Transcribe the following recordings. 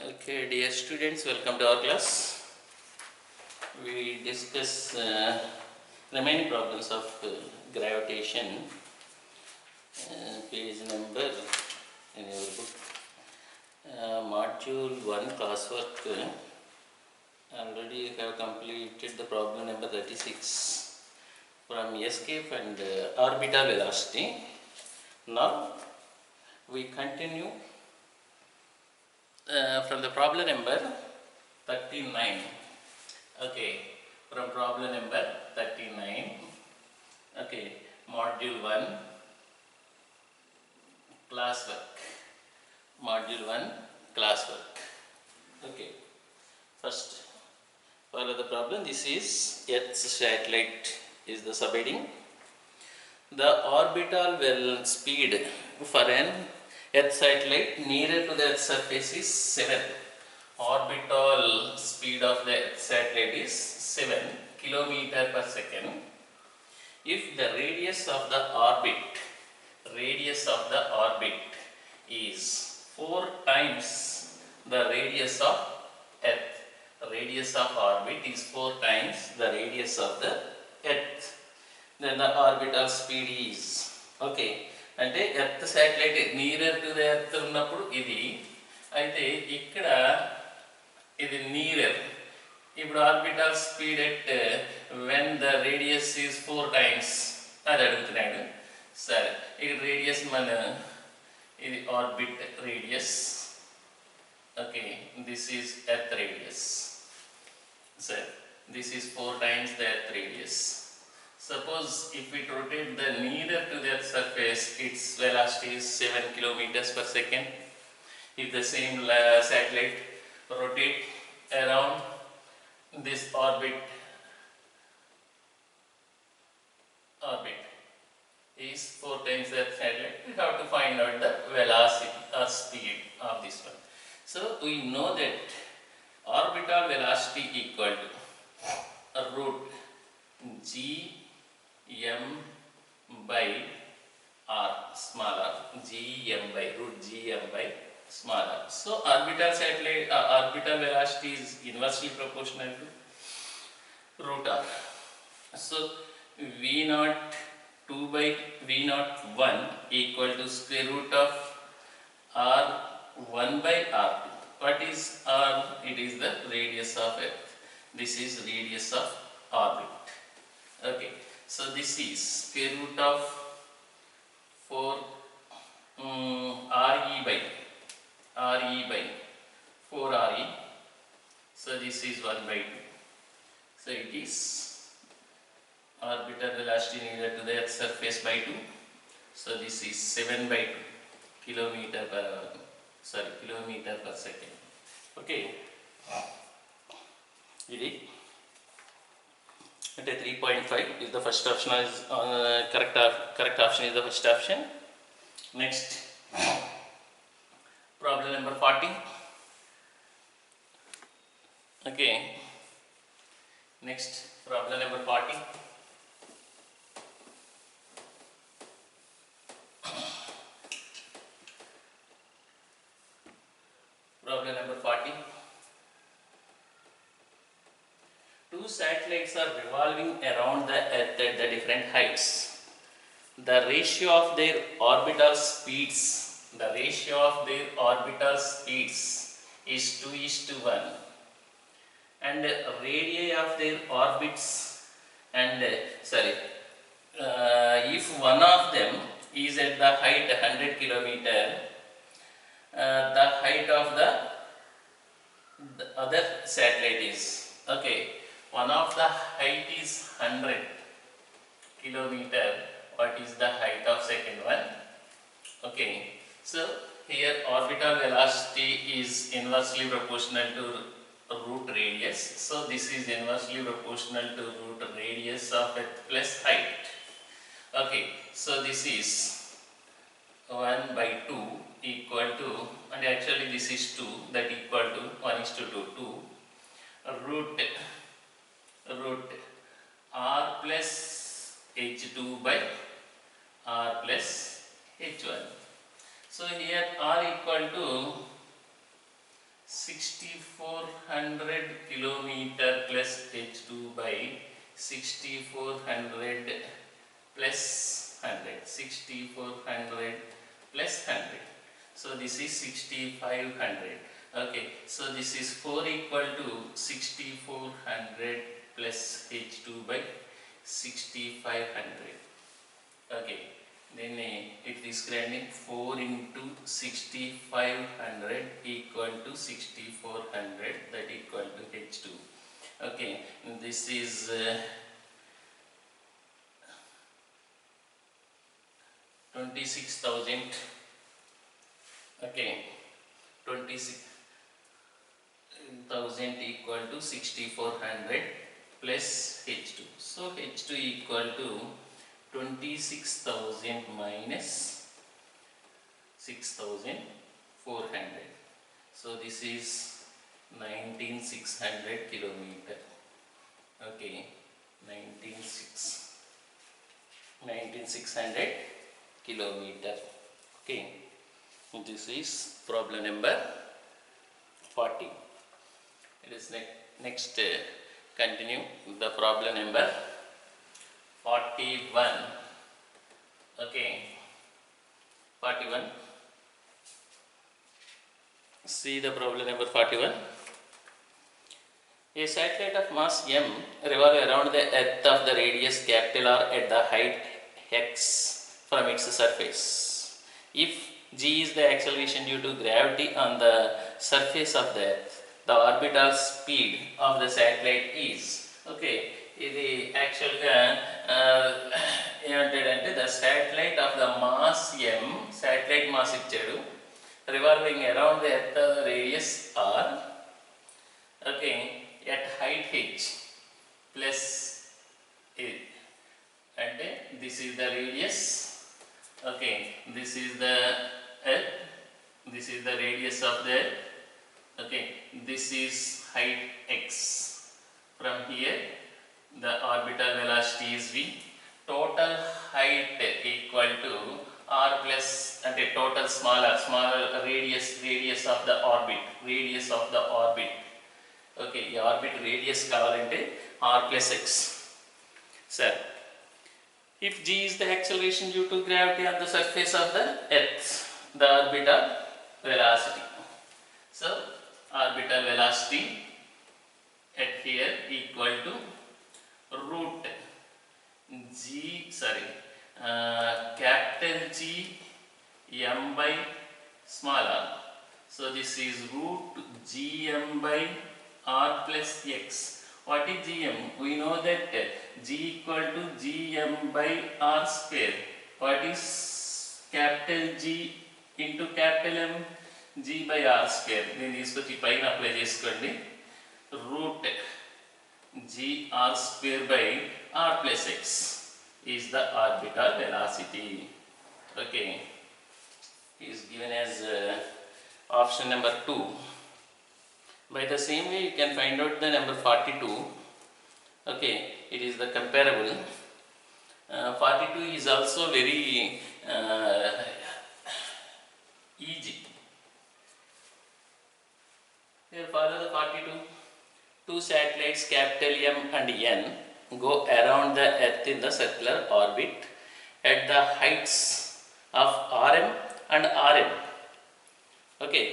Okay, dear students, welcome to our class. We discuss remaining problems of gravitation, page number in your book. Module 1 classwork. Already have completed the problem number 36 from escape and orbital velocity. Now we continue from the problem number 39. Okay, from problem number 39. Okay, module 1 classwork. Module 1 classwork. Okay, first follow the problem. This is Earth's satellite is the subheading. The orbital well speed for an Earth satellite nearer to the Earth's surface is 7. Orbital speed of the Earth satellite is 7 km per second. If the radius of the orbit is 4 times the radius of Earth. Radius of orbit is 4 times the radius of the Earth. Then the orbital speed is okay. అంటే earth satellite nearer to the earth ఉన్నప్పుడు ఇది అయితే ఇక్కడ ఇది nearer. ఇప్పుడు orbital speed at when the radius is 4 times అది అడుగుతున్నాడు. సరే ఇక్కడ రేడియస్ మన ఇది orbit radius. Okay, this is earth radius. సరే, this is 4 times the earth radius. Suppose if we rotate the nearer to the earth's surface, its velocity is 7 kilometers per second. If the same satellite rotate around this orbit is 4 times the satellite, we have to find out the velocity or speed of this one. So we know that orbital velocity equal to root g m by r, small r, gm by root gm by small r. So orbital satellite orbital velocity is inversely proportional to root r. So v naught 2 by v naught 1 equal to square root of r 1 by r2. What is r? It is the radius of Earth. This is radius of orbit. Okay, so this is square root of 4 re by 4 re. So this is 1 by 2. So it is orbital velocity nearer to the Earth's surface by 2. So this is 7 by 2 kilometer per second. Okay, ఇది అంటే 3.5 is the first option, is correct option is the first option. Next, problem number 40. Okay, next problem number 40. Problem number 40. Two satellites are revolving around the Earth at the different heights. The ratio of their orbital speeds is 2:1, and radii of their orbits if one of them is at the height 100 kilometer, the height of the other satellite is okay. One of the height is 100 kilometer. What is the height of second one? Okay, so here orbital velocity is inversely proportional to root radius. So this is inversely proportional to root radius of Earth plus height. Okay, so this is 1 by 2 equal to, and actually this is 2, that equal to 1:2 root r plus h2 by r plus h1. So here r equal to 6 6400 kilometer plus h2 by 6400 plus 100. 6400 plus 100. So this is 6500. Okay, so this is 4 equal to 6400 plus h2 by 6500. Okay, then it is granting 4 into 6500 equal to 6400, that equal to h2. Okay, this is 26,000. Okay, 26,000 equal to 6400 plus h2. So h2 equal to 26,000 minus 6,400. So this is 19,600 kilometer. Okay, 19,600 kilometer. Okay, this is problem number 40. It is next continue the problem number 41. Okay, 41. See the problem number 41. A satellite of mass m revolves around the earth of the radius capital R at the height x from its surface. If g is the acceleration due to gravity on the surface of the earth, the orbital speed of the satellite is. Okay, ఇది యాక్చువల్గా ఏమంటాడంటే the satellite of the mass m, satellite mass ఇచ్చాడు, revolving around the earth of the radius r. Okay, at height h plus a, అంటే this is the radius. Okay, this is the earth, this is the radius of the earth. Okay, this is height x. From here the orbital velocity is v. Total height equal to r plus, అంటే total smaller radius of the orbit, Okay, ఈ orbit radius కావాలంటే r plus x. Sir, if g is the acceleration due to gravity on the surface of the earth, the orbital velocity. So orbital velocity at here equal to root capital G m by small r. So this is root gm by r plus x. What is gm? We know that g equal to gm by r square. What is capital G into capital M? G by r square. Then తీసుకొచ్చి పైన apply చేసుకోండి. Root g r square by r plus x is the orbital velocity. Okay, is given as option number 2. By the same way you can find out the number 42. Okay, it is the comparable. 42 is also very easy. Here follow the 42. Two satellites capital M and N go around the earth in the circular orbit at the heights of Rm and Rm. Okay,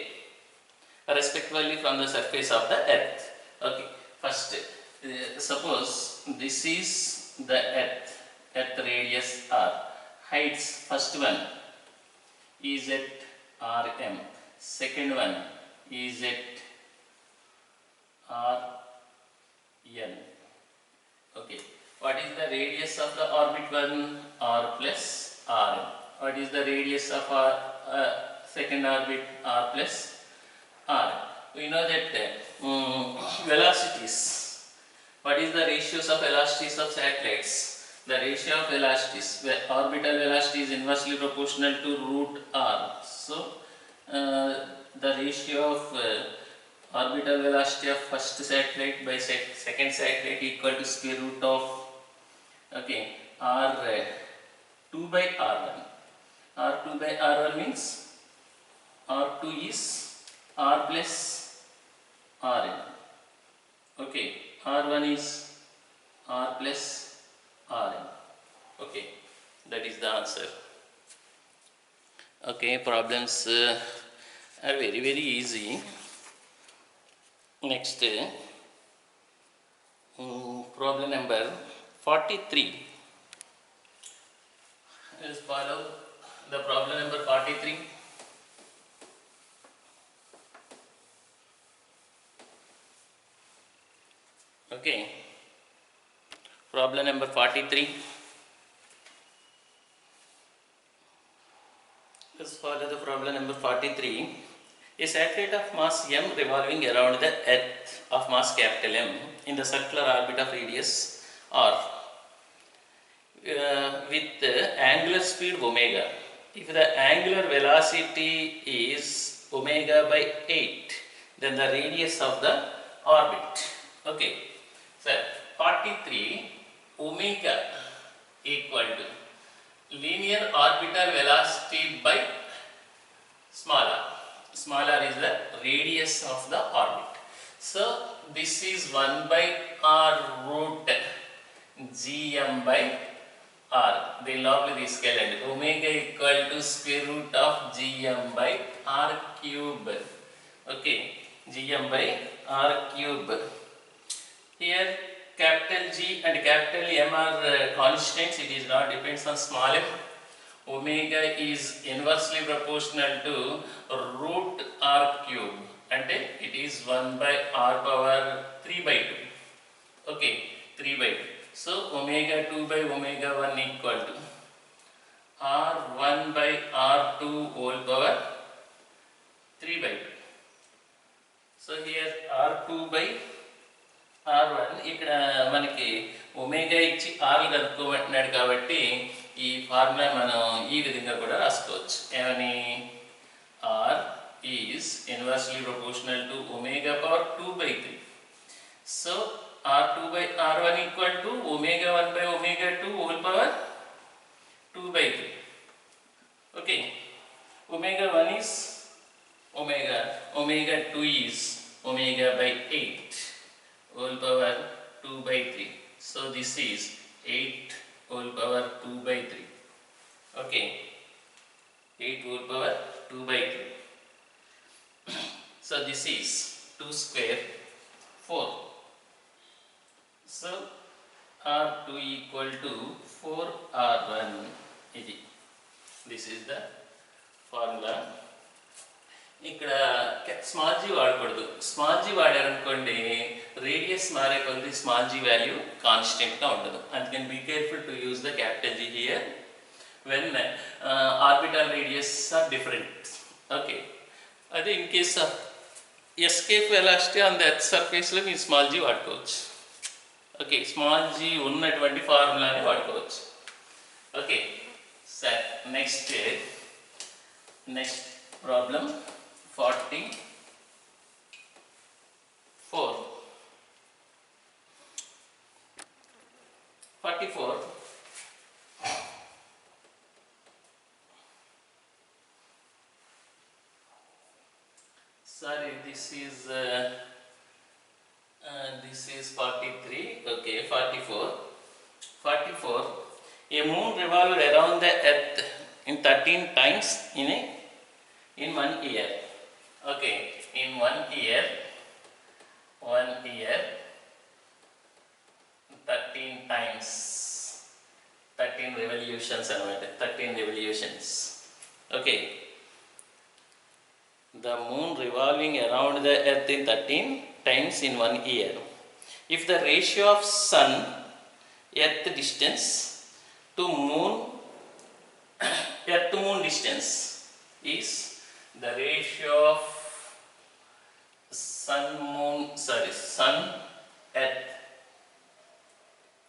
respectively from the surface of the earth. Okay, first suppose this is the earth radius r. Heights, first one is at Rm, second one is at Rn. Okay, what is the radius of the orbit one? R plus Rm. What is the radius of our second orbit? R plus R. We know that velocities. What is the ratios of velocities of satellites? The ratio of velocities, orbital velocity is inversely proportional to root r. So the ratio of orbital velocity of first satellite by second satellite equal to square root of, okay, r2 by r1. r2 by r1 means r2 is r plus Rn. Okay, R1 is R plus Rn. Okay, that is the answer. Okay, problems are very easy. Next, problem number 43. Let's follow the problem number 43. Okay, problem number 43. Let's follow the problem number 43. A satellite of mass m revolving around the earth of mass capital M in the circular orbit of radius r with angular speed omega. If the angular velocity is omega by 8, then the radius of the orbit. Okay, so 43 omega equal to linear orbital velocity by small r. Small r is the radius of the orbit. So this is 1 by r root gm by r. They lovely this calendar. Omega equal to square root of gm by r cube. Okay, gm by r cube. Here capital G and capital M are constants. It is not depends on small m. Omega is inversely proportional to root r cube, and it is 1 by r power 3 by 2. Okay, 3 by 2. So omega 2 by omega 1 equal to r1 by r2 whole power 3 by 2. So here r2 by r1 ఇక్కడ మనకి omega ఇచ్చి r కనుక్కోమంటున్నాడు కాబట్టి ఈ formula మనం ఈ విధంగా కూడా రాసుకోవచ్చు. ఏమని r is inversely proportional to omega power 2 by 3. So r2 by r1 equal to omega 1 by omega 2 whole power 2 by 3. Okay, omega 1 is omega 2 is omega by 8 whole power 2 by 3. So this is 8 whole power 2 by 3. Okay, 8 whole power 2 by 3. So this is 2 square 4. So r2 equal to 4 r1. This is the formula. ఇక్కడ small G వాడకూడదు. Small G వాడారనుకోండి radius మారే కొద్ది small G value కాన్స్టెంట్గా ఉండదు. అందుకని be careful to use the capital G here when orbital radius are different. Okay, అదే in case of escape velocity on the earth సర్ఫేస్లో మీరు స్మాల్ జీ వాడుకోవచ్చు. ఓకే, స్మాల్ జీ ఉన్నటువంటి ఫార్ములాని వాడుకోవచ్చు. Okay sir, next problem 44. Sorry, this is 43. Okay, 44. A moon revolves around the earth in 13 times in 1 year. Okay, in 1 year 13 times, 13 revolutions anamata, 13 revolutions. Okay, the moon revolving around the earth in 13 times in 1 year. If the ratio of sun earth distance to moon earth to moon distance is the ratio of sun earth.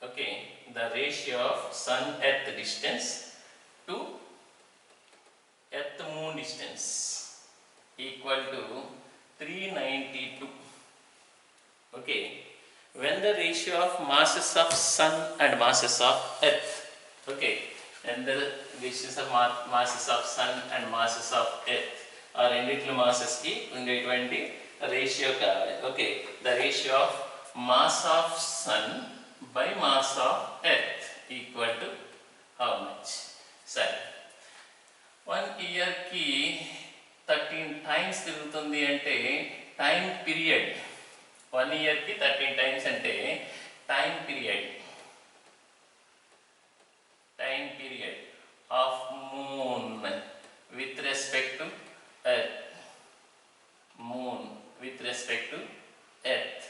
Okay, the ratio of sun earth distance to earth moon distance equal to 392. Okay, when the ratio of masses of sun and masses of earth, okay, and the ratios of masses of sun and masses of earth are రెండిట్ల masses కి ఉండేటువంటి ratio కావాలి. Okay, the ratio of mass of sun by mass of earth equal to how much? సరే, 1 ఇయర్కి 13 times తిరుగుతుంది అంటే time period, 1 ఇయర్కి 13 times అంటే time period of moon with respect to earth, moon with respect to earth.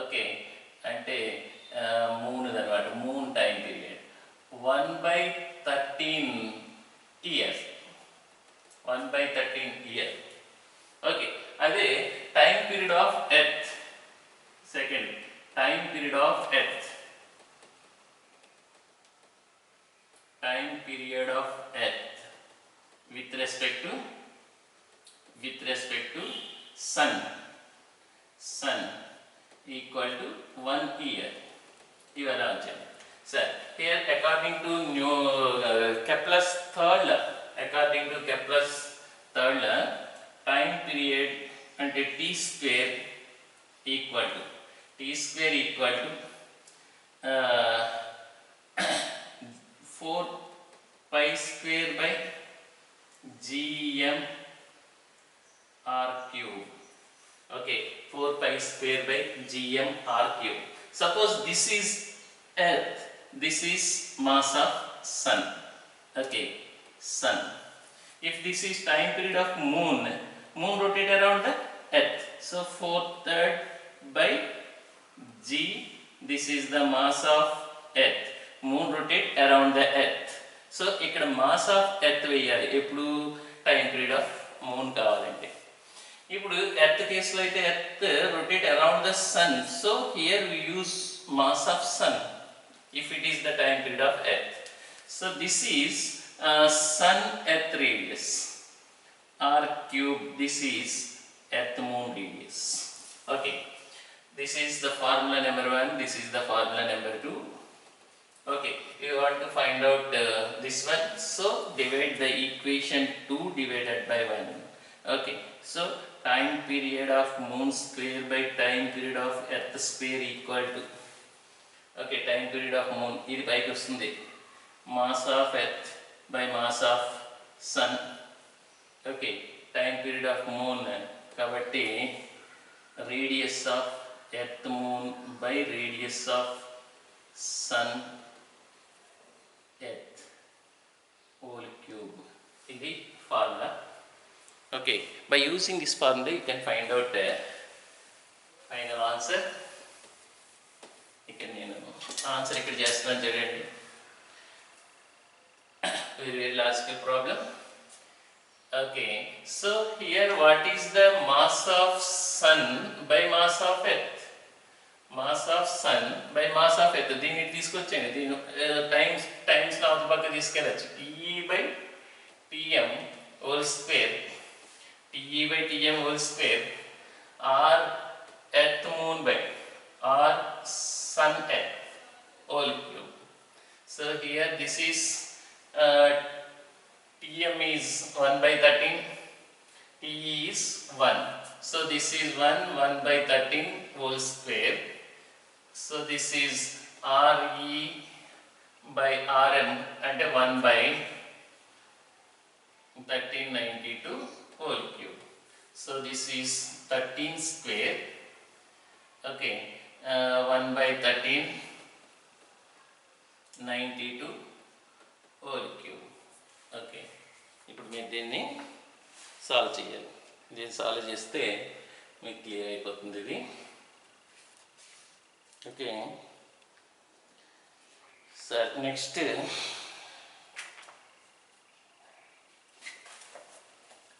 Okay, అంటే moon అనమాట, moon time period 1/13 years, 1/13 year. Okay, అదే time period of earth, second time period of earth, time period of earth with respect to sun equal to 1 year. ఇవన్నీ వచ్చాయి sir. Here according to Kepler's third law, time period అంటే t square equal to 4 pi square by gm r cube. Okay, 4 pi square by gm r cube. Suppose this is earth, this is mass of sun. Okay, sun. If this is time period of moon rotate around the earth, so 4/3 by g, this is the mass of earth, moon rotate around the earth. So ఇక్కడ mass of earth వేయాలి ఎప్పుడు time period of moon కావాలంటే. ఇప్పుడు earth కేసులో అయితే earth rotate around the sun, so here we use mass of sun if it is the time period of earth. So this is sun earth radius r cube, this is earth moon radius. Okay, this is the formula number 1, this is the formula number 2. Okay, you want to find out this one, so divide the equation 2 divided by 1. Okay, so time period of moon square by time period of earth square equal to, okay, time period of moon ఇది పైకి వస్తుంది, mass of earth by mass of sun. Okay, time period of moon కాబట్టి radius of earth moon by radius of sun earth whole cube. ఇది formula. Okay, by using this formula you can find out the final answer. ఇక్కడ నేను answer ఇక్కడ చేస్తున్నాను చూడండి. Very logical problem. Okay, so here what is the mass of sun by mass of earth? Mass of sun by mass of earth, దీన్ని తీసుకొచ్చాను, దీని times నా పక్క తీసుకెళ్ళచ్చు. TE/TM whole square, TE/TM whole square, r earth moon by r sun earth whole cube. So here this is TM is 1/13, TE is 1. So this is 1/13 whole square. So this is RE by RM and 1/1392 whole cube. So this is 13 square. Okay, 1/1392 whole cube. Okay, ఇప్పుడు మీరు దీన్ని solve చేయాలి. దీన్ని solve చేస్తే మీకు clear అయిపోతుంది ఇది. Okay sir, next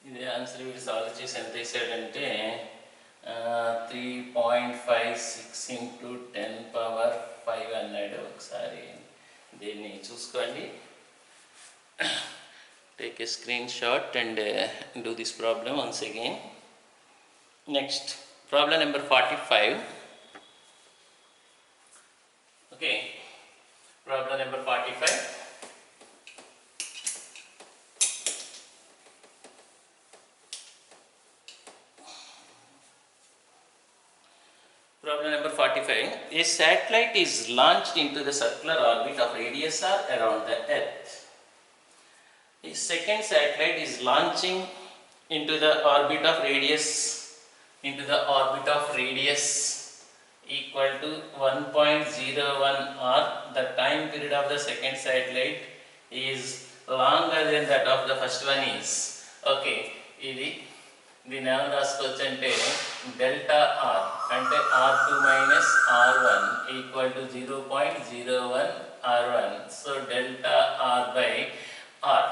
ఇది ఆన్సర్ వీడు సాల్వ్ చేసి ఎంత వేసాడంటే 3.56 × 10⁵ అన్నాడు. ఒకసారి దీన్ని చూసుకోండి. Take a screenshot and do this problem once again. Next, problem number 45. Okay, problem number 45. Problem number 45. A satellite is launched into the circular orbit of radius r around the Earth. A second satellite is launching into the orbit of radius equal to 1.01 r. The time period of the second satellite is longer than that of the first one is. Okay, ఇది దీన్ని ఏమని రాసుకోవచ్చు అంటే delta R అంటే R2 minus R1 equal to 0.01 R1. So delta R by R,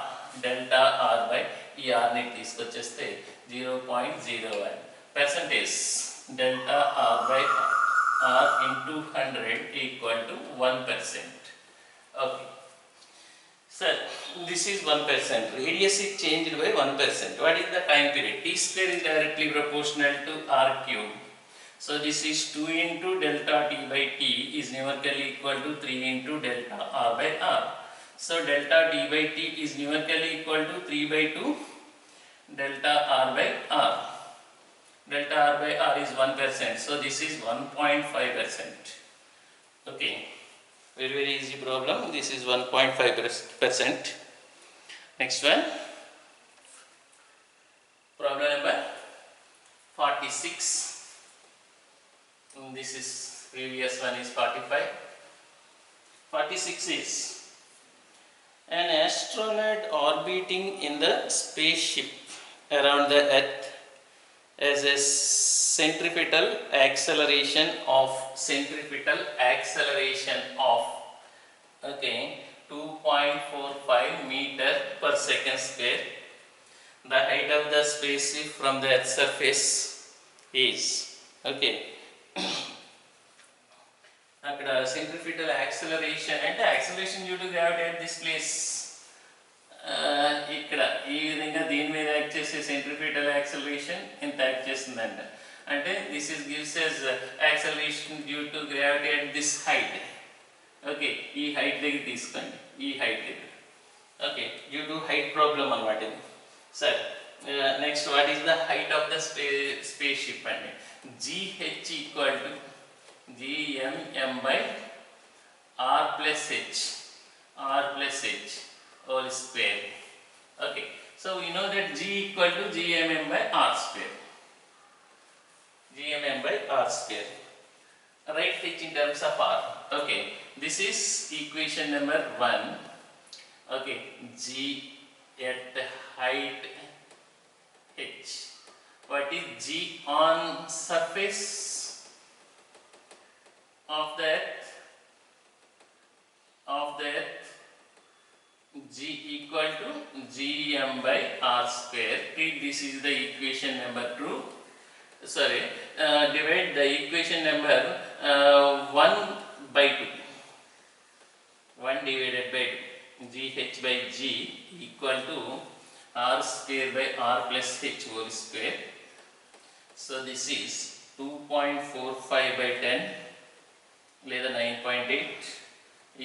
delta R by ఈ ఆర్ని తీసుకొచ్చేస్తే 0.01 percentage delta R by R into 100 equal to 1%. Okay sir, this is 1%. Radius is changed by 1%. What is the time period? T square is directly proportional to r cube. So this is 2 into delta t by t is numerically equal to 3 into delta r by r. So delta t by t is numerically equal to 3 by 2 delta r by r. Delta r by r is 1%. So this is 1.5%. Okay. Very easy problem. This is 1.5%. Next one. Problem number 46. This is previous one is 45. 46 is an astronaut orbiting in the spaceship around the Earth as a centripetal acceleration of okay 2.45 meter per second square. The height of the spaceship from the Earth's surface is okay. అక్కడ centripetal acceleration అంటే acceleration due to gravity at this place. ఇక్కడ ఈ విధంగా దీని మీద act చేసే centripetal acceleration ఇంత act చేస్తుందంట. అంటే this is gives as acceleration due to gravity at this height. Okay, ఈ హైట్ దగ్గర తీసుకోండి, ఈ హైట్ దగ్గర. Okay, due to height problem అనమాట ఇది. సరే, next what is the height of the space ship అండి. GH equal to GMM by R plus H whole square. Okay, so we know that G equal to GMM by R square. Write H in terms of R. Okay, this is equation number 1. Okay, G at height H. What is G on surface of the Earth? G equal to GM by R square. This is the equation number 2. Sorry, divide the equation number 1 by 2. 1 divided by 2. GH by G equal to R square by R plus H whole square. So this is 2.45 by 10 లేదా 9.8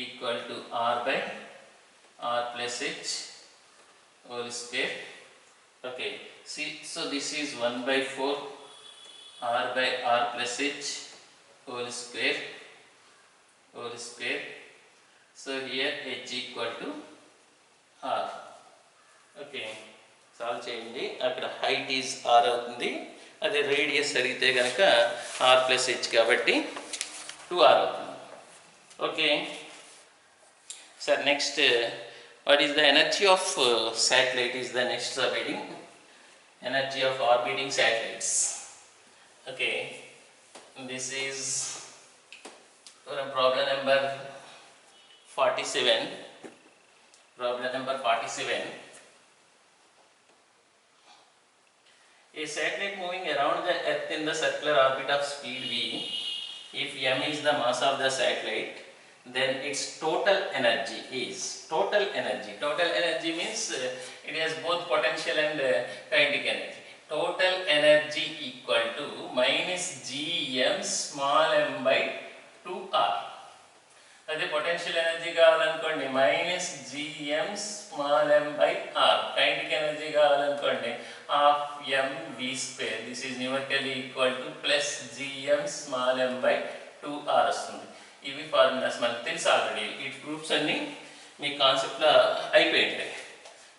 equal to R by R plus H whole square. Okay, see, so this is 1 by 4 R by R plus H whole square. So here H equal to R. Okay, solve చేయండి. అక్కడ height is R అవుతుంది, అదే radius అడిగితే కనుక R plus H కాబట్టి 2R అవుతుంది. Okay sir, next what is the energy of satellite is the next subheading. Energy of orbiting satellites. Okay, this is problem number 47. A satellite moving around the Earth in the circular orbit of speed v, if m is the mass of the satellite, then its total energy is total energy means it has both potential and kinetic energy. Total energy equal to minus gm small m by 2r. అదే potential energy కావాలనుకోండి minus gm small m by r. Kinetic energy కావాలనుకోండి of mv square. This is numerically equal to plus gm small m by 2r వస్తుంది. ఇవి formulas మనకు తెలుసు already. ఈ proofs అన్ని మీ కాన్సెప్ట్లో అయిపోయింటాయి.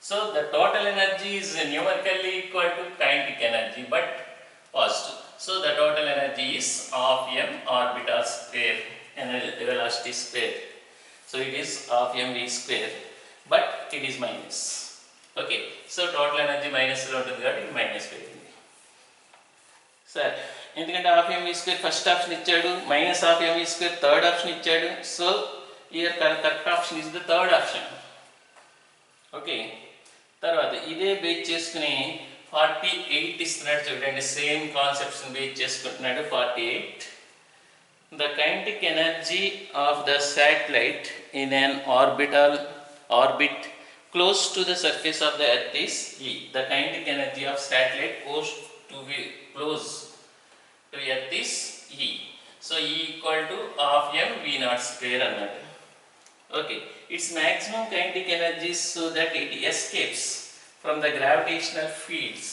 So the total energy is numerically equal to kinetic energy but positive. So the total energy is half m orbital square velocity square. So it is half mv square but it is minus. Okay, so total energy minus లో ఉంటుంది కాబట్టి ఇది minus పెట్టింది. సరే, ఎందుకంటే half m v square first option ఇచ్చాడు, minus half m v square third option ఇచ్చాడు. So your correct option is the third option. Okay, తర్వాత ఇదే బేస్ చేసుకుని 48 ఇస్తున్నాడు చూడండి. సేమ్ కాన్సెప్ట్స్ బేస్ చేసుకుంటున్నాడు. 48 the kinetic energy of the satellite in an orbit close to the surface of the earth is E. The kinetic energy of satellite close to earth is E. So E equal to half m v naught square అన్నట్టు. Okay, its maximum kinetic energy is so that it escapes from the gravitational fields.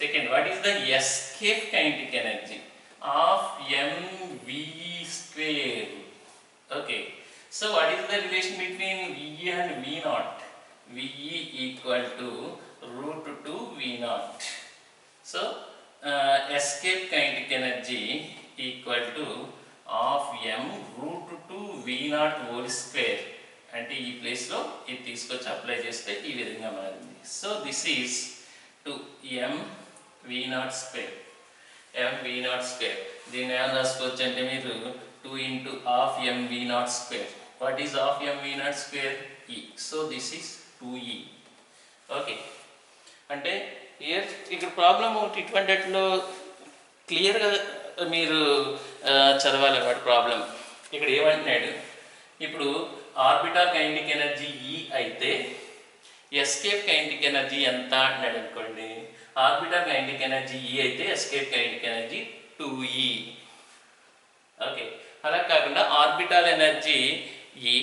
Second, what is the escape kinetic energy? Of mv square. Okay, so what is the relation between V and V naught? V equal to root 2 V naught. So escape kinetic energy equal to half m root 2 V naught whole square. అంటే ఈ ప్లేస్లో ఇది తీసుకొచ్చి apply చేస్తే ఈ విధంగా మారింది. So this is 2m v naught square. m v naught square. దీన్ని ఏమైనా రాసుకోవచ్చు అంటే మీరు 2 into half m v naught square. What is half m v naught square? E. So this is 2e. Okay, అంటే ఇక్కడ ప్రాబ్లం ఒకటి ఇటువంటిలో క్లియర్గా మీరు చదవాలి అన్నమాట. ప్రాబ్లం ఇక్కడ ఏమంటున్నాడు, ఇప్పుడు ఆర్బిటాల్ కైనెటిక్ ఎనర్జీ E అయితే ఎస్కేప్ కైనెటిక్ ఎనర్జీ ఎంత అంటున్నాడు అనుకోండి. ఆర్బిటాల్ కైనెటిక్ ఎనర్జీ E అయితే escape kinetic energy 2e. Okay, అలా కాకుండా ఆర్బిటాల్ ఎనర్జీ E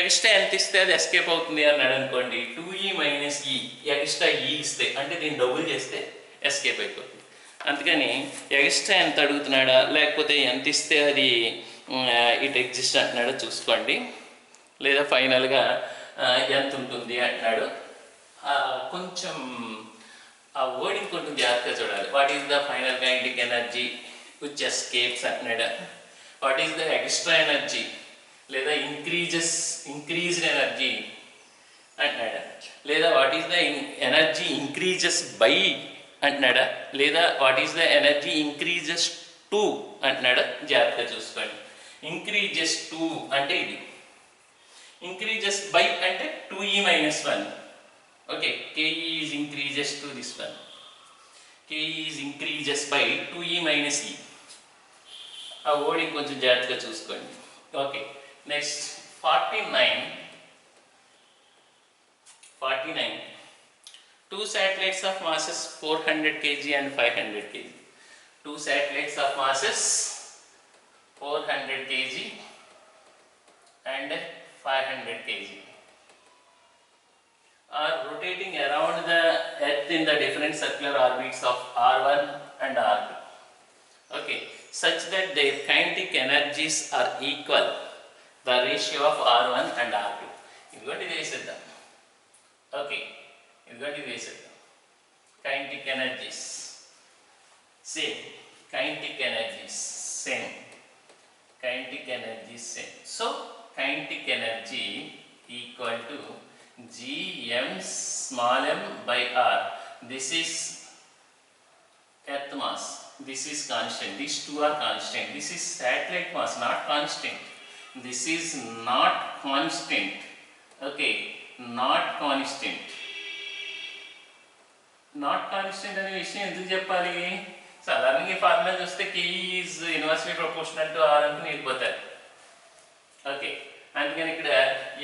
ఎక్స్ట్రా ఎంత ఇస్తే అది ఎస్కేప్ అవుతుంది అన్నాడు అనుకోండి. 2e minus E extra E ఇస్తే అంటే దీన్ని డబుల్ చేస్తే ఎస్కేప్ అయిపోతుంది. అందుకని ఎక్స్ట్రా ఎంత అడుగుతున్నాడా లేకపోతే ఎంత ఇస్తే అది ఇట్ ఎగ్జిస్ట్ అంటున్నాడో చూసుకోండి. లేదా ఫైనల్గా ఎంత ఉంటుంది అంటున్నాడు. కొంచెం ఆ వర్డింగ్ కొంచెం జాగ్రత్తగా చూడాలి. What is the final kinetic energy which escapes అంటున్నాడు. What is the extra energy లేదా ఇంక్రీజ్డ్ ఎనర్జీ అంటున్నాడా. లేదా what is the energy increases by అంటున్నాడా. లేదా what is the energy increases to అంటున్నాడా. జాగ్రత్తగా చూసుకోండి. ఇంక్రీజెస్ టు అంటే ఇది, ఇంక్రీజెస్ బై అంటే 2e minus 1. Okay, ke is increases to this one. ke is increases by 2e minus e. ఆ wording కొంచెం జాగ్రత్తగా చూసుకోండి. Okay, next 49. Two satellites of masses 400 kg and 500 kg. Two satellites of masses 400 kg and 500 kg are rotating around the earth in the different circular orbits of r1 and r2. Okay, such that their kinetic energies are equal, the ratio of r1 and r2. ఇదిగోటి వేసేద్దాం. Okay, ఇదిగోటి వేసేద్దాం. kinetic energies same, kinetic energies same, kinetic energy same. So kinetic energy equal to gm small m by r. This is earth mass, this is constant, these two are constant. This is satellite mass, not constant. This is not constant. Okay, not constant. Not constant అనే విషయం ఎందుకు చెప్పాలి? సాధారణంగా ఈ formula చూస్తే K is inversely proportional to R అనుకుని వెళ్ళిపోతారు. Okay, అందుకని ఇక్కడ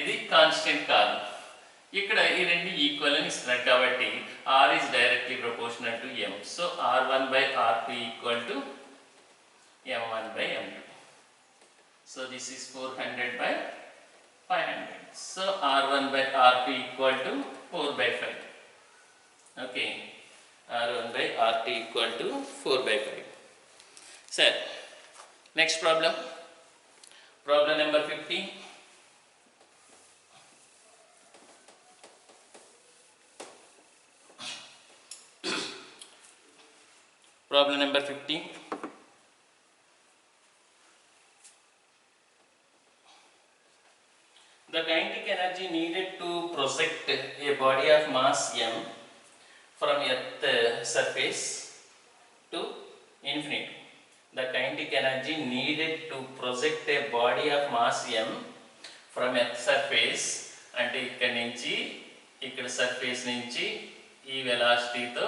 ఇది కాన్స్టెంట్ కాదు. ఇక్కడ ఈ రెండు ఈక్వల్ అని ఇస్తున్నాడు కాబట్టి R is directly proportional to M. So R1 by R2 equal to M1 by M2. So this is 400 by 500. So R1 by R2 equal to 4 by 5. Okay, R1 by RT equal to 4/5. Sir, next problem. Problem number 15. Problem number 15. The kinetic energy needed to project a body of mass m from Earth surface to infinity. The kinetic energy needed to project a body of mass m from Earth surface, అంటే ఇక్కడ నుంచి ఇక్కడ surface నుంచి ఈ వెలాసిటీతో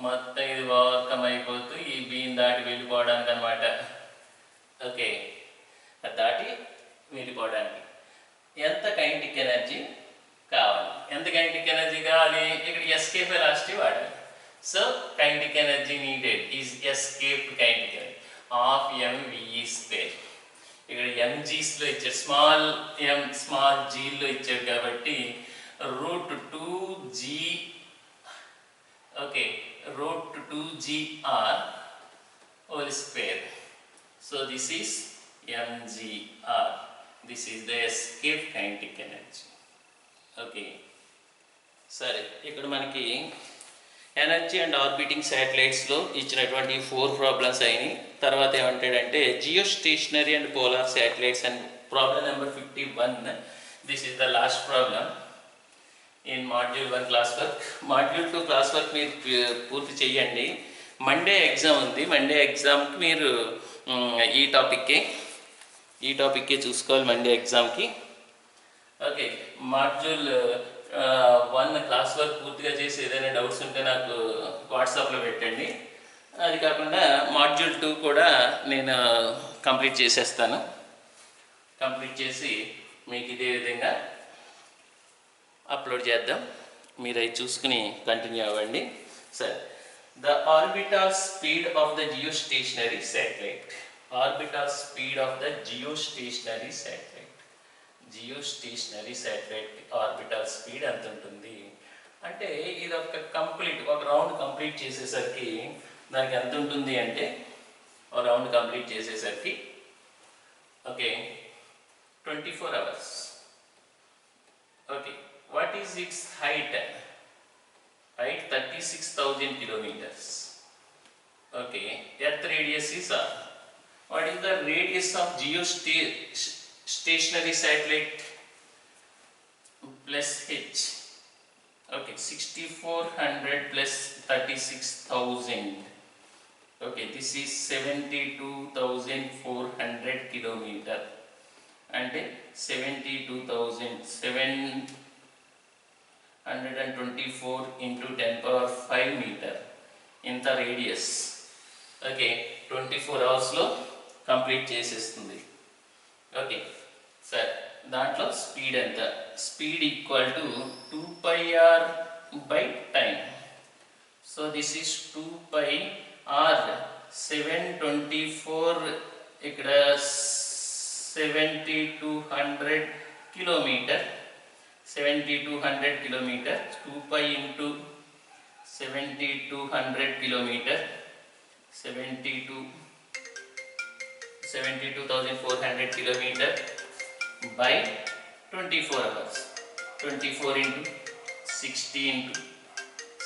మొత్తం ఇది overcome అయిపోతూ ఈ బీమ్ దాటి వెళ్ళిపోవడానికి అనమాట. ఓకే, దాటి వెళ్ళిపోవడానికి ఎంత కైనెటిక్ ఎనర్జీ కావాలి? ఎంత కైనెటిక్ ఎనర్జీ కావాలి? ఇక్కడ ఎస్కేప్ వెలాసిటీ వాడాలి. So kinetic energy needed is escape kinetic energy of mve square. ఇక్కడ ఎంజీస్లో ఇచ్చాడు, స్మాల్ ఎం స్మాల్ జీలో ఇచ్చాడు కాబట్టి √2g, okay, √2gr whole square. So this is mgr. This is the escape kinetic energy. Okay, సరే, ఇక్కడ మనకి energy and orbiting శాటిలైట్స్లో ఇచ్చినటువంటి 4 problems అయినాయి. తర్వాత ఏమంటాడంటే geostationary and polar satellites and problem number 51. This is the last problem in module 1 class work. Module 2 class work మీరు పూర్తి చేయండి. మండే ఎగ్జామ్ ఉంది. మండే ఎగ్జామ్కి మీరు ఈ టాపిక్కే చూసుకోవాలి మండే ఎగ్జామ్కి. ఓకే, మాడ్యూల్ 1 క్లాస్ వర్క్ పూర్తిగా చేసి ఏదైనా డౌట్స్ ఉంటే నాకు వాట్సాప్లో పెట్టండి. అది కాకుండా మాడ్యూల్ 2 కూడా నేను కంప్లీట్ చేసేస్తాను. కంప్లీట్ చేసి మీకు ఇదే విధంగా అప్లోడ్ చేద్దాం. మీరు అవి చూసుకుని కంటిన్యూ అవ్వండి. సరే, the orbital speed of the geostationary satellite. Orbital speed of the geostationary satellite. Geostationary satellite orbital speed ఎంత ఉంటుంది అంటే ఇది ఒక రౌండ్ కంప్లీట్ చేసేసరికి దానికి ఎంత ఉంటుంది అంటే ఒక రౌండ్ కంప్లీట్ చేసేసరికి okay 24 hours. Okay, what is it's height? Height 36,000 kilometers. Okay, earth radius is r. What is the radius of stationary satellite plus h? Okay, 6400 plus 36,000. Okay, this is 72,400 kilometer. And 72,724 into 10 power 5 meter in the radius. Okay, 24 hours లో complete చేసేస్తుంది. Okay, సరే, దాంట్లో speed ఎంత? Speed equal to 2πr by time. So this is 2πr. 724 ఇక్కడ 7200 kilometre. 7200 kilometre 2π into 7200 kilometre 72,400 kilometer by 24 hours. 24 into 60 into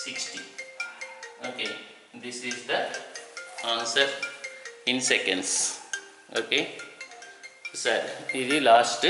60. Okay, this is the answer in seconds. Okay, sir, this is last